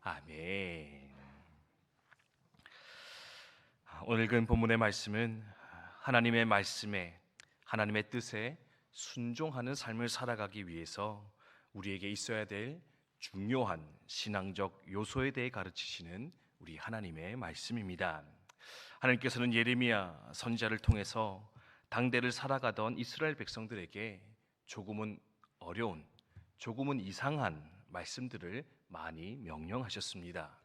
아멘. 오늘 그 본문의 말씀은 하나님의 말씀에, 하나님의 뜻에 순종하는 삶을 살아가기 위해서 우리에게 있어야 될 중요한 신앙적 요소에 대해 가르치시는 우리 하나님의 말씀입니다. 하나님께서는 예레미야 선지자를 통해서 당대를 살아가던 이스라엘 백성들에게 조금은 어려운, 조금은 이상한 말씀들을 많이 명령하셨습니다.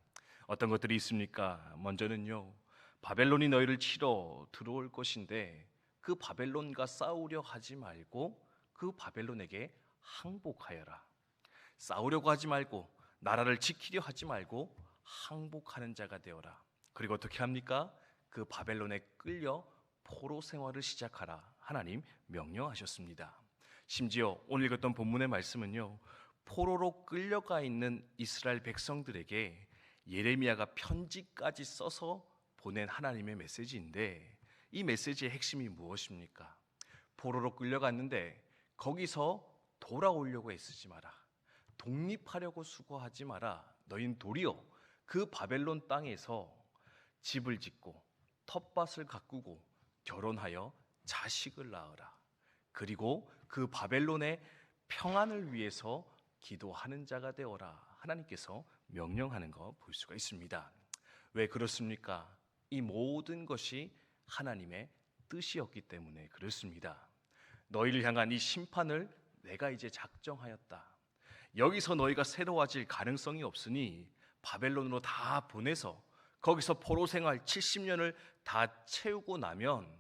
어떤 것들이 있습니까? 먼저는요, 바벨론이 너희를 치러 들어올 것인데 그 바벨론과 싸우려 하지 말고 그 바벨론에게 항복하여라. 싸우려고 하지 말고, 나라를 지키려 하지 말고 항복하는 자가 되어라. 그리고 어떻게 합니까? 그 바벨론에 끌려 포로 생활을 시작하라. 하나님 명령하셨습니다. 심지어 오늘 읽었던 본문의 말씀은요, 포로로 끌려가 있는 이스라엘 백성들에게 예레미야가 편지까지 써서 보낸 하나님의 메시지인데, 이 메시지의 핵심이 무엇입니까? 포로로 끌려갔는데 거기서 돌아오려고 애쓰지 마라. 독립하려고 수고하지 마라. 너희는 도리어 그 바벨론 땅에서 집을 짓고 텃밭을 가꾸고 결혼하여 자식을 낳으라. 그리고 그 바벨론의 평안을 위해서 기도하는 자가 되어라. 하나님께서 명령하는 거 볼 수가 있습니다. 왜 그렇습니까? 이 모든 것이 하나님의 뜻이었기 때문에 그렇습니다. 너희를 향한 이 심판을 내가 이제 작정하였다. 여기서 너희가 새로워질 가능성이 없으니 바벨론으로 다 보내서 거기서 포로 생활 70년을 다 채우고 나면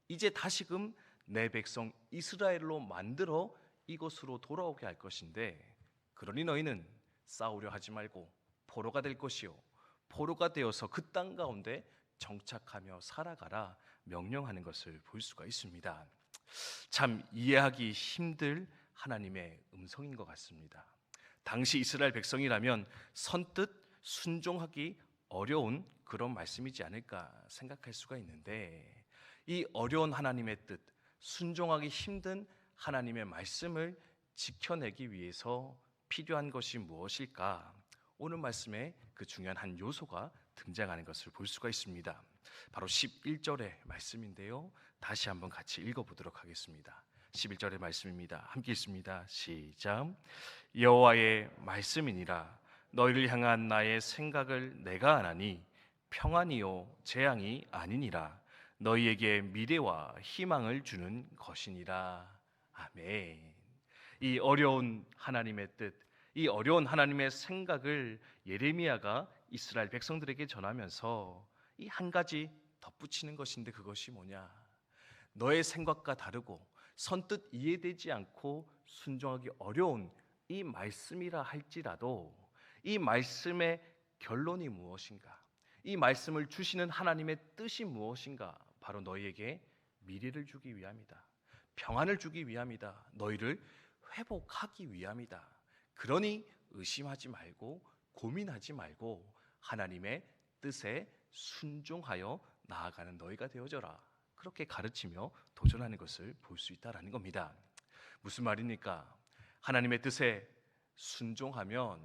이제 다시금 내 백성 이스라엘로 만들어 이곳으로 돌아오게 할 것인데, 그러니 너희는 싸우려 하지 말고 포로가 될 것이요, 포로가 되어서 그 땅 가운데 정착하며 살아가라 명령하는 것을 볼 수가 있습니다. 참 이해하기 힘들 하나님의 음성인 것 같습니다. 당시 이스라엘 백성이라면 선뜻 순종하기 어려운 그런 말씀이지 않을까 생각할 수가 있는데, 이 어려운 하나님의 뜻, 순종하기 힘든 하나님의 말씀을 지켜내기 위해서 필요한 것이 무엇일까? 오늘 말씀에 그 중요한 한 요소가 등장하는 것을 볼 수가 있습니다. 바로 11절의 말씀인데요, 다시 한번 같이 읽어보도록 하겠습니다. 11절의 말씀입니다. 함께 읽습니다. 시작. 여호와의 말씀이니라. 너희를 향한 나의 생각을 내가 아나니 평안이요 재앙이 아니니라. 너희에게 미래와 희망을 주는 것이니라. 아멘. 이 어려운 하나님의 뜻, 이 어려운 하나님의 생각을 예레미야가 이스라엘 백성들에게 전하면서 이 한 가지 덧붙이는 것인데, 그것이 뭐냐? 너의 생각과 다르고 선뜻 이해되지 않고 순종하기 어려운 이 말씀이라 할지라도 이 말씀의 결론이 무엇인가? 이 말씀을 주시는 하나님의 뜻이 무엇인가? 바로 너희에게 미래를 주기 위함이다. 평안을 주기 위함이다. 너희를 회복하기 위함이다. 그러니 의심하지 말고 고민하지 말고 하나님의 뜻에 순종하여 나아가는 너희가 되어져라. 그렇게 가르치며 도전하는 것을 볼 수 있다라는 겁니다. 무슨 말입니까? 하나님의 뜻에 순종하면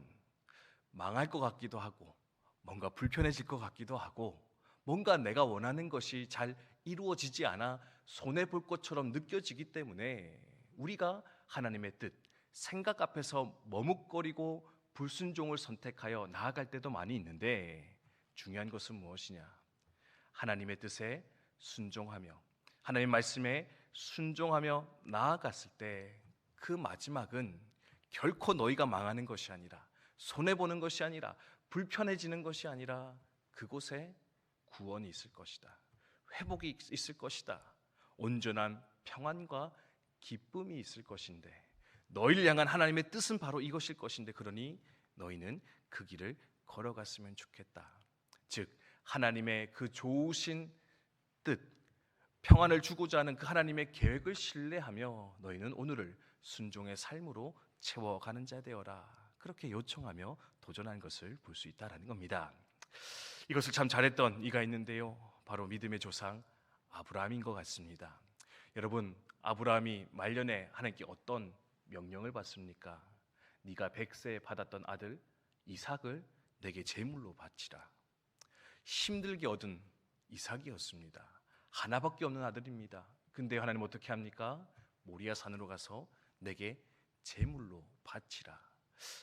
망할 것 같기도 하고, 뭔가 불편해질 것 같기도 하고, 뭔가 내가 원하는 것이 잘 이루어지지 않아 손해볼 것처럼 느껴지기 때문에 우리가 하나님의 뜻, 생각 앞에서 머뭇거리고 불순종을 선택하여 나아갈 때도 많이 있는데, 중요한 것은 무엇이냐? 하나님의 뜻에 순종하며 하나님 말씀에 순종하며 나아갔을 때 그 마지막은 결코 너희가 망하는 것이 아니라, 손해보는 것이 아니라, 불편해지는 것이 아니라 그곳에 구원이 있을 것이다. 회복이 있을 것이다. 온전한 평안과 기쁨이 있을 것인데, 너희를 향한 하나님의 뜻은 바로 이것일 것인데, 그러니 너희는 그 길을 걸어갔으면 좋겠다. 즉 하나님의 그 좋으신 뜻, 평안을 주고자 하는 그 하나님의 계획을 신뢰하며 너희는 오늘을 순종의 삶으로 채워가는 자 되어라. 그렇게 요청하며 도전한 것을 볼 수 있다라는 겁니다. 이것을 참 잘했던 이가 있는데요, 바로 믿음의 조상 아브라함인 것 같습니다. 여러분, 아브라함이 말년에 하나님께 어떤 명령을 받습니까? 네가 100세에 받았던 아들 이삭을 내게 제물로 바치라. 힘들게 얻은 이삭이었습니다. 하나밖에 없는 아들입니다. 근데 하나님 어떻게 합니까? 모리아 산으로 가서 내게 제물로 바치라.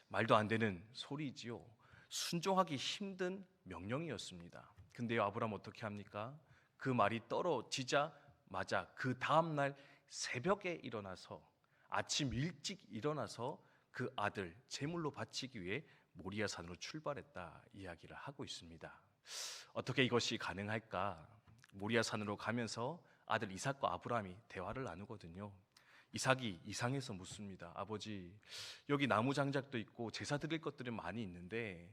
말도 안 되는 소리지요. 순종하기 힘든 명령이었습니다. 근데요, 아브라함 어떻게 합니까? 그 말이 떨어지자마자 그 다음날 새벽에 일어나서, 아침 일찍 일어나서 그 아들 제물로 바치기 위해 모리아 산으로 출발했다 이야기를 하고 있습니다. 어떻게 이것이 가능할까? 모리아 산으로 가면서 아들 이삭과 아브라함이 대화를 나누거든요. 이삭이 이상해서 묻습니다. 아버지, 여기 나무 장작도 있고 제사 드릴 것들이 많이 있는데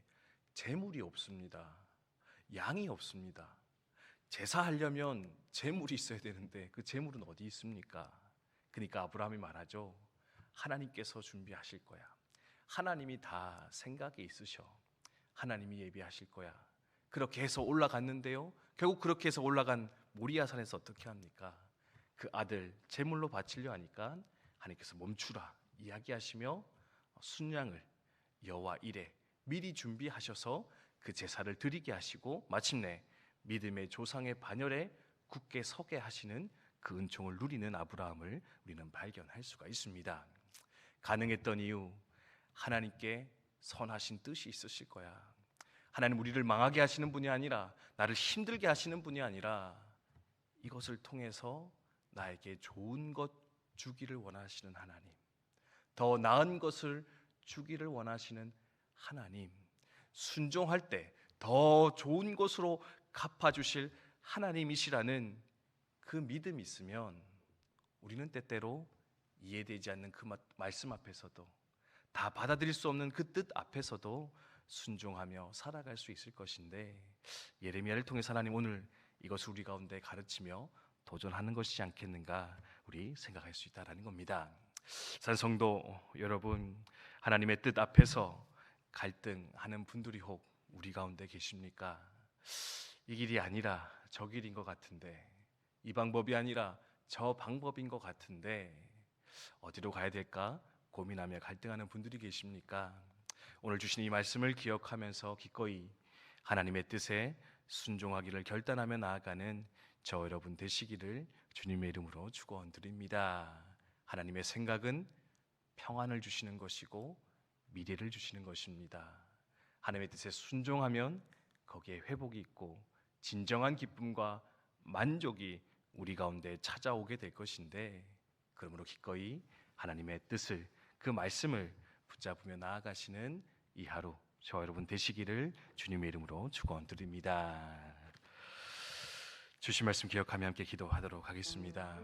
제물이 없습니다. 양이 없습니다. 제사하려면 제물이 있어야 되는데 그 제물은 어디 있습니까? 그러니까 아브라함이 말하죠. 하나님께서 준비하실 거야. 하나님이 다 생각이 있으셔. 하나님이 예비하실 거야. 그렇게 해서 올라갔는데요, 결국 그렇게 해서 올라간 모리아산에서 어떻게 합니까? 그 아들 제물로 바치려 하니까 하나님께서 멈추라 이야기하시며 순양을 여호와 이레 미리 준비하셔서 그 제사를 드리게 하시고 마침내 믿음의 조상의 반열에 굳게 서게 하시는 그 은총을 누리는 아브라함을 우리는 발견할 수가 있습니다. 가능했던 이유, 하나님께 선하신 뜻이 있으실 거야. 하나님 우리를 망하게 하시는 분이 아니라, 나를 힘들게 하시는 분이 아니라 이것을 통해서 나에게 좋은 것 주기를 원하시는 하나님, 더 나은 것을 주기를 원하시는 하나님, 순종할 때 더 좋은 것으로 갚아주실 하나님이시라는 그 믿음이 있으면 우리는 때때로 이해되지 않는 그 말씀 앞에서도, 다 받아들일 수 없는 그 뜻 앞에서도 순종하며 살아갈 수 있을 것인데, 예레미야를 통해서 하나님 오늘 이것을 우리 가운데 가르치며 도전하는 것이지 않겠는가 우리 생각할 수 있다라는 겁니다. 산성도 여러분, 하나님의 뜻 앞에서 갈등하는 분들이 혹 우리 가운데 계십니까? 이 길이 아니라 저 길인 것 같은데, 이 방법이 아니라 저 방법인 것 같은데 어디로 가야 될까 고민하며 갈등하는 분들이 계십니까? 오늘 주신 이 말씀을 기억하면서 기꺼이 하나님의 뜻에 순종하기를 결단하며 나아가는 저 여러분 되시기를 주님의 이름으로 축원드립니다. 하나님의 생각은 평안을 주시는 것이고 미래를 주시는 것입니다. 하나님의 뜻에 순종하면 거기에 회복이 있고 진정한 기쁨과 만족이 우리 가운데 찾아오게 될 것인데, 그러므로 기꺼이 하나님의 뜻을, 그 말씀을 붙잡으며 나아가시는 이 하루 저와 여러분 되시기를 주님의 이름으로 축원드립니다. 주신 말씀 기억하며 함께 기도하도록 하겠습니다.